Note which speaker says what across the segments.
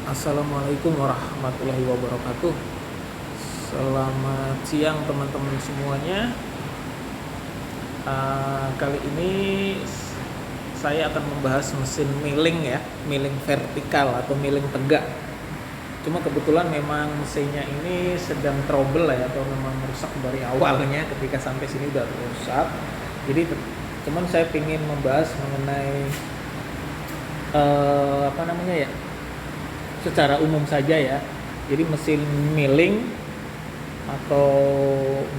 Speaker 1: Assalamualaikum warahmatullahi wabarakatuh. Selamat siang teman-teman semuanya. Kali ini saya akan membahas mesin milling ya, milling vertikal atau milling tegak. Cuma kebetulan memang mesinnya ini sedang trouble ya, atau memang rusak dari awalnya ketika sampai sini udah rusak. Jadi cuman saya ingin membahas mengenai apa namanya ya, secara umum saja ya. Jadi mesin milling atau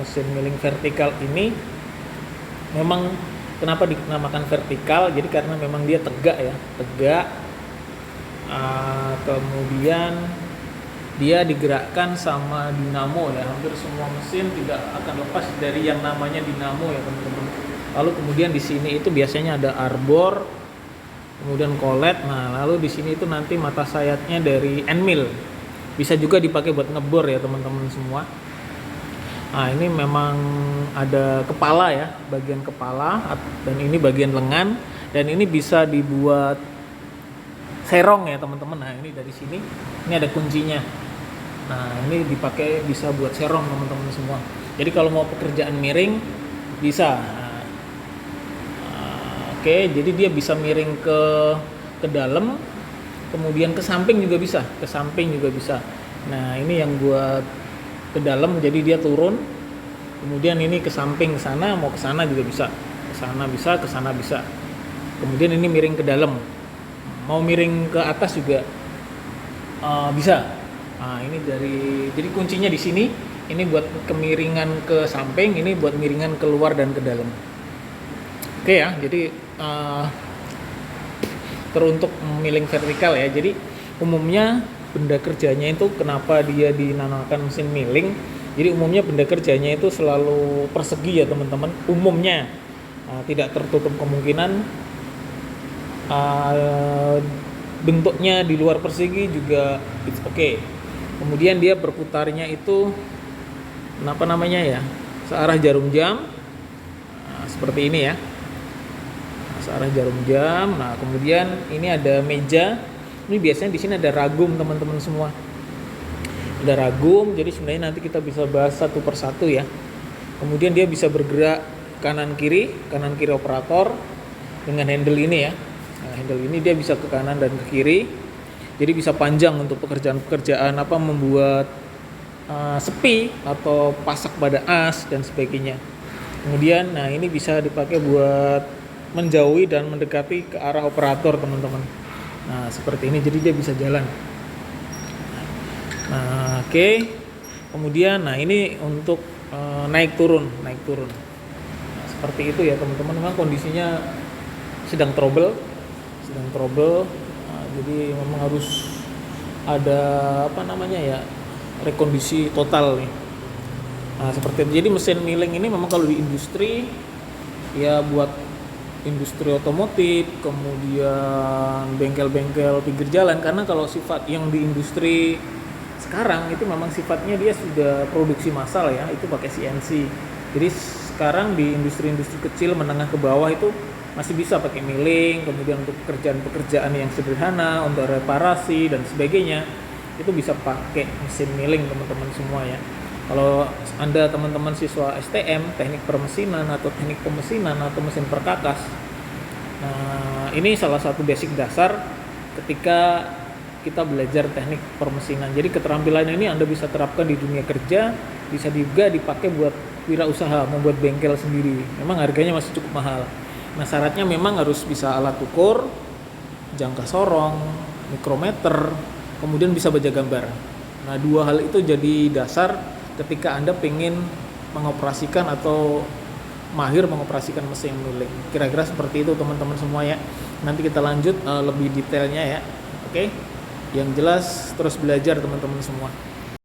Speaker 1: mesin milling vertikal ini memang kenapa dinamakan vertikal? Jadi karena memang dia tegak ya, tegak. Kemudian dia digerakkan sama dinamo ya. Hampir semua mesin tidak akan lepas dari yang namanya dinamo ya teman-teman. Lalu kemudian di sini itu biasanya ada arbor, kemudian kolet. Nah, lalu di sini itu nanti mata sayapnya dari end mill. Bisa juga dipakai buat ngebor ya teman-teman semua. Nah, ini memang ada kepala ya, bagian kepala, dan ini bagian lengan, dan ini bisa dibuat serong ya teman-teman. Nah, ini dari sini, ini ada kuncinya. Nah, ini dipakai bisa buat serong teman-teman semua. Jadi kalau mau pekerjaan miring bisa. Oke, jadi dia bisa miring ke dalam, kemudian ke samping juga bisa, ke samping juga bisa. Nah, ini yang buat ke dalam, jadi dia turun, kemudian ini ke samping, ke sana, mau ke sana juga bisa, ke sana bisa, ke sana bisa. Kemudian ini miring ke dalam, mau miring ke atas juga bisa. Nah, ini jadi kuncinya di sini. Ini buat kemiringan ke samping, ini buat miringan keluar dan ke dalam. Oke ya, jadi teruntuk milling vertikal ya. Jadi umumnya benda kerjanya itu kenapa dia dinamakan mesin milling? Jadi umumnya benda kerjanya itu selalu persegi ya teman-teman. Umumnya tidak tertutup kemungkinan bentuknya di luar persegi juga it's okay. Kemudian dia berputarnya itu apa namanya ya? Searah jarum jam. Seperti ini ya. Searah jarum jam. Nah, kemudian ini ada meja. Ini biasanya di sini ada ragum teman-teman semua. Ada ragum, jadi sebenarnya nanti kita bisa bahas satu persatu ya. Kemudian dia bisa bergerak kanan kiri operator dengan handle ini ya. Nah, handle ini dia bisa ke kanan dan ke kiri. Jadi bisa panjang untuk pekerjaan-pekerjaan apa, membuat sepi atau pasak pada as dan sebagainya. Kemudian nah ini bisa dipakai buat menjauhi dan mendekati ke arah operator teman-teman. Nah, seperti ini, jadi dia bisa jalan. Nah, oke. Kemudian nah ini untuk naik turun. Nah, seperti itu ya teman-teman. Memang kondisinya sedang trouble. Nah, jadi memang harus ada apa namanya ya, rekondisi total nih. Nah, seperti itu. Jadi mesin milling ini memang kalau di industri ya, buat industri otomotif, kemudian bengkel-bengkel pinggir jalan. Karena kalau sifat yang di industri sekarang itu memang sifatnya dia sudah produksi massal ya, itu pakai CNC. Jadi sekarang di industri-industri kecil menengah ke bawah itu masih bisa pakai milling. Kemudian untuk pekerjaan-pekerjaan yang sederhana, untuk reparasi dan sebagainya, itu bisa pakai mesin milling teman-teman semua ya. Kalau Anda teman-teman siswa STM, teknik permesinan atau teknik pemesinan atau mesin perkakas, nah ini salah satu basic dasar ketika kita belajar teknik permesinan. Jadi keterampilan ini Anda bisa terapkan di dunia kerja, bisa juga dipakai buat wirausaha, membuat bengkel sendiri. Memang harganya masih cukup mahal. Nah, syaratnya memang harus bisa alat ukur, jangka sorong, mikrometer, kemudian bisa baca gambar. Nah, dua hal itu jadi dasar ketika Anda pengen mengoperasikan atau mahir mengoperasikan mesin milling. Kira-kira seperti itu teman-teman semua ya. Nanti kita lanjut lebih detailnya ya. Oke. Yang jelas terus belajar teman-teman semua.